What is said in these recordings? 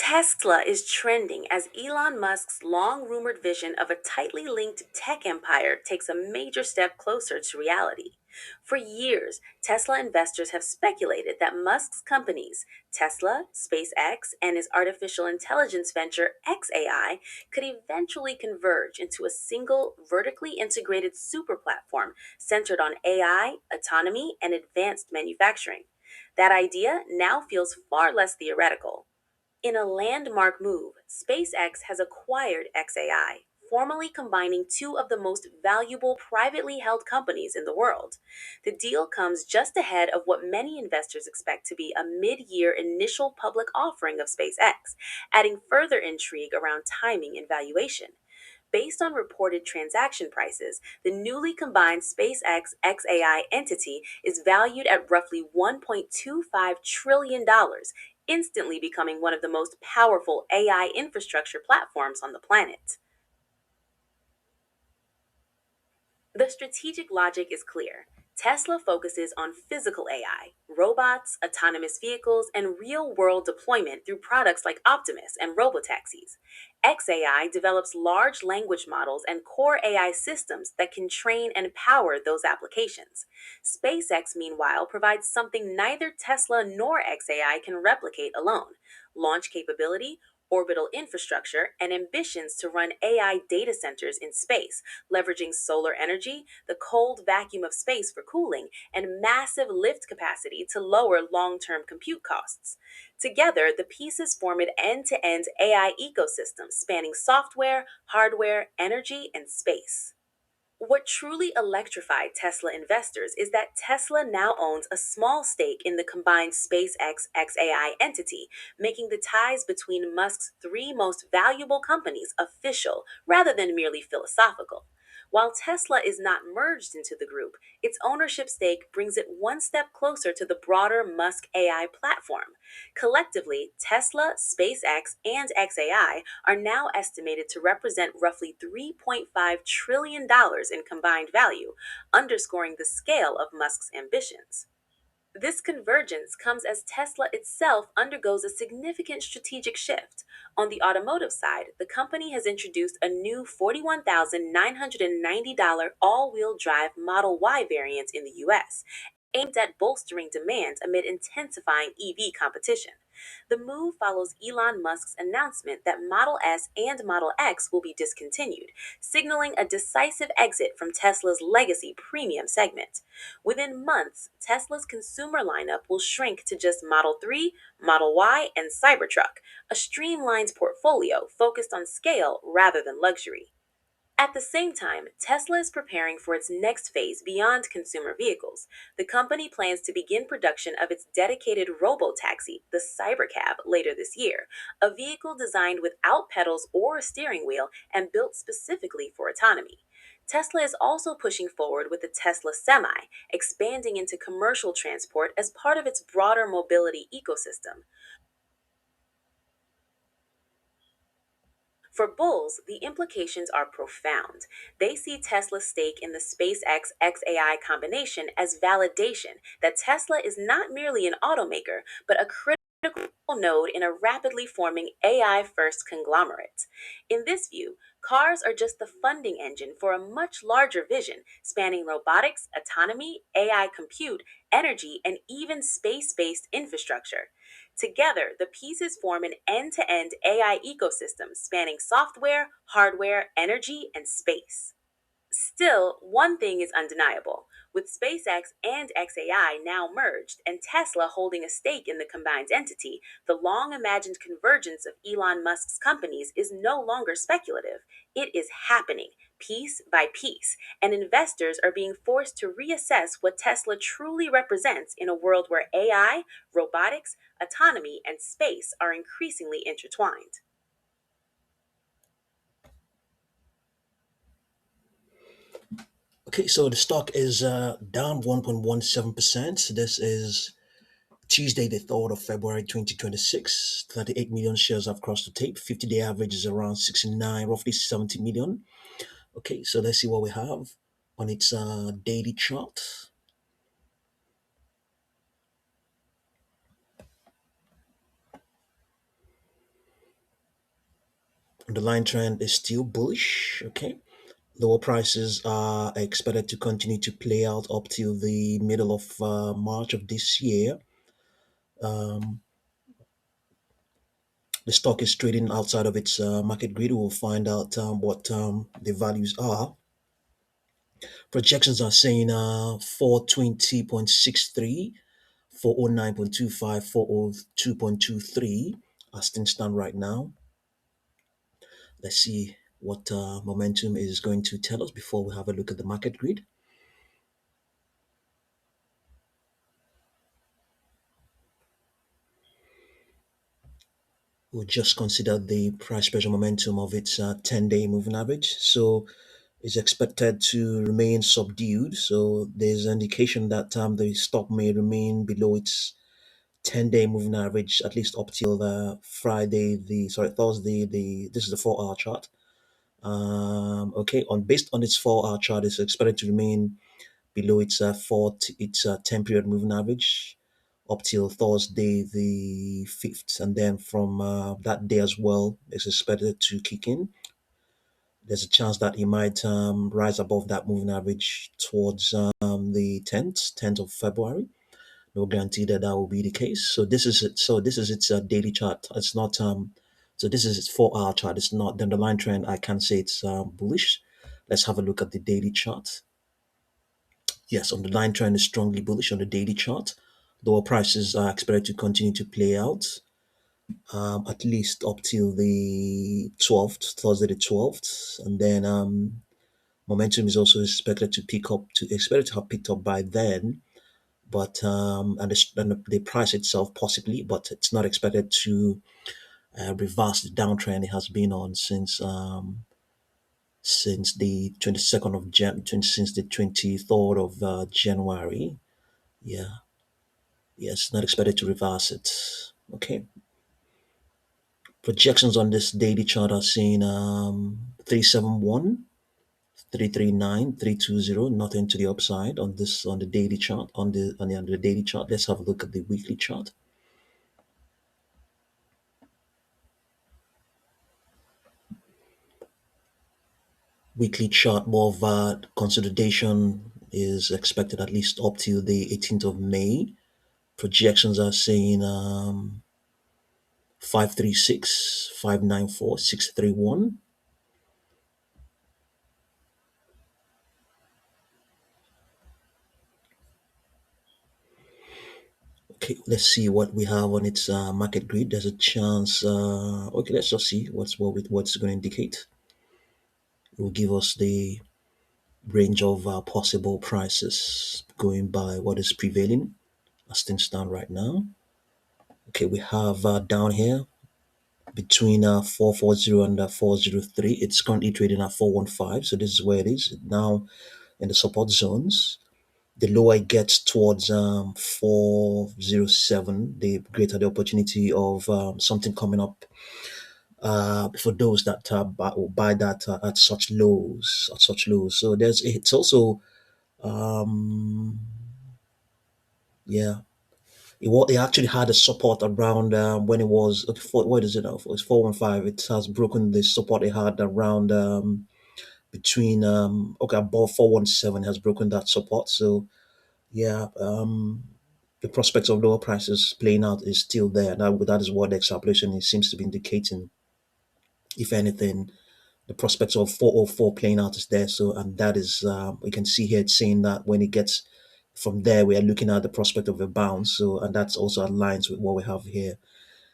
Tesla is trending as Elon Musk's long rumored vision of a tightly linked tech empire takes a major step closer to reality. For years, Tesla investors have speculated that Musk's companies, Tesla, SpaceX, and his artificial intelligence venture xAI, could eventually converge into a single vertically integrated super platform centered on AI, autonomy, and advanced manufacturing. That idea now feels far less theoretical. In a landmark move, SpaceX has acquired xAI, formally combining two of the most valuable privately held companies in the world. The deal comes just ahead of what many investors expect to be a mid year initial public offering of SpaceX, adding further intrigue around timing and valuation. Based on reported transaction prices, the newly combined SpaceX xAI entity is valued at roughly $1.25 trillion, instantly becoming one of the most powerful AI infrastructure platforms on the planet. The strategic logic is clear. Tesla focuses on physical AI, robots, autonomous vehicles, and real world deployment through products like Optimus and robotaxis. xAI develops large language models and core AI systems that can train and power those applications. SpaceX, meanwhile, provides something neither Tesla nor xAI can replicate alone: launch capability, orbital infrastructure, and ambitions to run AI data centers in space, leveraging solar energy, the cold vacuum of space for cooling, and massive lift capacity to lower long term compute costs. Together, the pieces form an end to end AI ecosystem spanning software, hardware, energy, and space. What truly electrified Tesla investors is that Tesla now owns a small stake in the combined SpaceX xAI entity, making the ties between Musk's three most valuable companies official rather than merely philosophical. While Tesla is not merged into the group, its ownership stake brings it one step closer to the broader Musk AI platform. Collectively, Tesla, SpaceX, and xAI are now estimated to represent roughly $3.5 trillion dollars in combined value, underscoring the scale of Musk's ambitions. This convergence comes as Tesla itself undergoes a significant strategic shift. On the automotive side, the company has introduced a new $41,990 all wheel drive Model Y variant in the US, aimed at bolstering demand amid intensifying EV competition. The move follows Elon Musk's announcement that Model S and Model X will be discontinued, signaling a decisive exit from Tesla's legacy premium segment. Within months, Tesla's consumer lineup will shrink to just Model 3, Model Y, and Cybertruck, a streamlined portfolio focused on scale rather than luxury. At the same time, Tesla is preparing for its next phase beyond consumer vehicles. The company plans to begin production of its dedicated robotaxi, the Cybercab, later this year, a vehicle designed without pedals or a steering wheel and built specifically for autonomy. Tesla is also pushing forward with the Tesla Semi, expanding into commercial transport as part of its broader mobility ecosystem. For bulls, the implications are profound. They see Tesla's stake in the SpaceX xAI combination as validation that Tesla is not merely an automaker, but a critical node in a rapidly forming AI first conglomerate. In this view, cars are just the funding engine for a much larger vision spanning robotics, autonomy, AI compute, energy, and even space based infrastructure. Together, the pieces form an end to end AI ecosystem spanning software, hardware, energy, and space. Still, one thing is undeniable. With SpaceX and xAI now merged, and Tesla holding a stake in the combined entity, the long imagined convergence of Elon Musk's companies is no longer speculative. It is happening, piece by piece, and investors are being forced to reassess what Tesla truly represents in a world where AI, robotics, autonomy, and space are increasingly intertwined. Okay, so the stock is down 1.17%. This is Tuesday, the 3rd of February 2026. 38 million shares have crossed the tape. 50-day average is around 69, roughly 70 million. Okay, so let's see what we have on its daily chart. Underlying trend is still bullish. Okay. Lower prices are expected to continue to play out up till the middle of March of this year. Um, the stock is trading outside of its market grid. We'll find out what the values are. Projections are saying 420.63, 409.25, 402.23 as things stand right now. Let's see what momentum is going to tell us before we have a look at the market grid. We'll just consider the price pressure momentum of its 10-day moving average. So it's expected to remain subdued. So there's an indication that the stock may remain below its 10-day moving average at least up till Thursday. The This is the 4-hour chart. Okay, on based on its 4-hour chart, it's expected to remain below its 10 period moving average up till Thursday the 5th, and then from that day as well it's expected to kick in. There's a chance that it might rise above that moving average towards the 10th of February. No guarantee that that will be the case. So this is it. So this is its daily chart. It's not so this is its 4-hour chart. It's not the underlying trend. I can't say it's bullish. Let's have a look at the daily chart. Yes, underlying trend is strongly bullish on the daily chart. Lower prices are expected to continue to play out at least up till the 12th, Thursday the 12th. And then momentum is also expected to have picked up by then. But and the price itself possibly, but it's not expected to reverse the downtrend it has been on since the 22nd of since the 23rd of January. Yeah, yes, not expected to reverse it. Okay. Projections on this daily chart are saying 371, 339, 320, nothing to the upside on this on the daily chart. On the daily chart. Let's have a look at the weekly chart. Weekly chart, more of consolidation is expected at least up till the 18th of May. Projections are saying 536, 594, 631. Okay, let's see what we have on its market grid. There's a chance. Okay, let's just see what's going to indicate. It will give us the range of possible prices going by what is prevailing as things stand right now. Okay, we have down here between 440 and 403. It's currently trading at 415. So this is where it is now in the support zones. The lower it gets towards 407, the greater the opportunity of something coming up for those that will buy that at such lows, So it's also um, yeah. It actually had a support around when it was what is it now? It's 415. It has broken the support it had around between okay, above 417 has broken that support. So yeah, the prospects of lower prices playing out is still there. That is what the extrapolation seems to be indicating. If anything, the prospects of 404 playing out is there. So, and that is, we can see here it's saying that when it gets from there, we are looking at the prospect of a bounce. So, and that's also aligns with what we have here.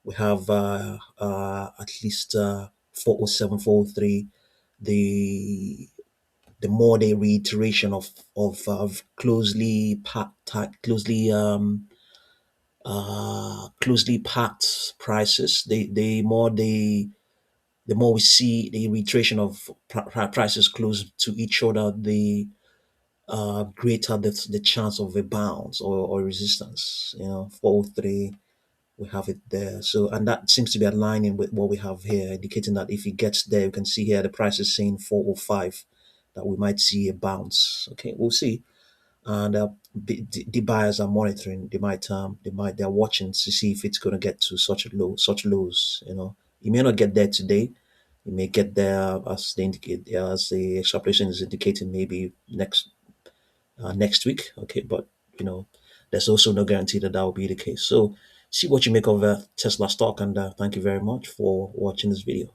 We have at least 407, 403. The more the reiteration of closely packed prices, the more we see the reiteration of prices close to each other, the greater the chance of a bounce or resistance. 403, we have it there. So, and that seems to be aligning with what we have here, indicating that if it gets there, you can see here the price is saying 405, that we might see a bounce. Okay, we'll see. And the buyers are monitoring. They're watching to see if it's going to get to such lows. It may not get there today. It may get there as they indicate, as the extrapolation is indicating, maybe next week. Okay, but you know, there's also no guarantee that that will be the case. So see what you make of Tesla stock, and thank you very much for watching this video.